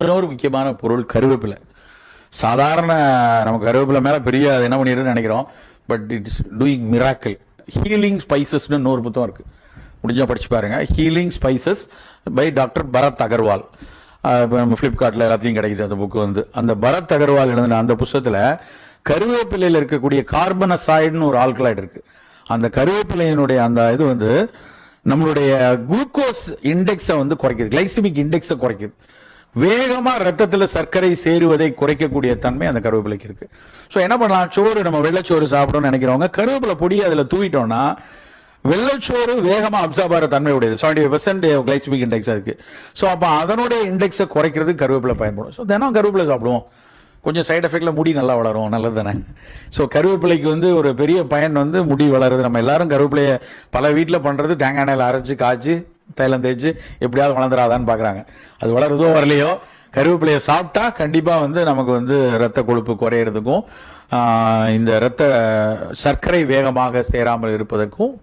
இன்னொரு முக்கியமான பொருள் கருவேப்பிலை. சாதாரண நம்ம கருவேப்பிலை மேலே பெரிய அது என்ன பண்ணிடுன்னு நினைக்கிறோம். But it's doing miracle. Healing ஸ்பைசஸ்னு இன்னொரு புத்தகம் இருக்குது, முடிஞ்சால் படிச்சு பாருங்க. Healing spices by doctor Bharat Agarwal. இப்போ நம்ம ஃப்ளிப்கார்ட்டில் எல்லாத்தையும் கிடைக்குது அந்த புக்கு வந்து. அந்த பரத் அகர்வால் எழுதின அந்த புத்தகத்தில் கருவேப்பிலையில் இருக்கக்கூடிய கார்பனசாய்டுன்னு ஒரு ஆல்கலாய்டு இருக்குது. அந்த கருவேப்பிலையினுடைய அந்த இது வந்து நம்மளுடைய குளுக்கோஸ் இண்டெக்ஸை வந்து குறைக்குது, கிளைசிமிக் இண்டெக்ஸை குறைக்குது. வேகமா ரத்தத்தில் சர்க்கரை சேருவதை குறைக்கக்கூடிய தன்மை அந்த கருவேப்பிலைக்கு இருக்கு. ஸோ என்ன பண்ணலாம், சோறு நம்ம வெள்ளைச்சோறு சாப்பிடணும்னு நினைக்கிறவங்க கருவேப்பிலை பொடியை அதில் தூவிட்டோம்னா வெள்ளைச்சோறு வேகமாக அப்சார்ப் ஆகிற தன்மை உடையது. 75% கிளைசிமிக் இண்டெக்ஸ் இருக்கு. ஸோ அப்போ அதனுடைய இண்டெக்ஸை குறைக்கிறது கருவேப்பிலை பயன்படும். ஸோ தினம் கருவேப்பிலை சாப்பிடுவோம், கொஞ்சம் சைட் எஃபெக்டில் முடி நல்லா வளரும், நல்லது தானே. ஸோ கருவேப்பிலைக்கு வந்து ஒரு பெரிய பயன் வந்து முடி வளருது. நம்ம எல்லாரும் கருவேப்பிலையை பல வீட்டில் பண்ணுறது தேங்காய் எண்ணெயில் அரைச்சி காய்ச்சி தைலம் தேய்ச்சி எப்படியாவது வளர்ந்துடாதான்னு பார்க்குறாங்க. அது வளருதோ வரலையோ, கருவேப்பிலையை சாப்பிட்டா கண்டிப்பாக வந்து நமக்கு வந்து இரத்த கொழுப்பு குறையிறதுக்கும் இந்த இரத்த சர்க்கரை வேகமாக சேராமல் இருப்பதற்கும்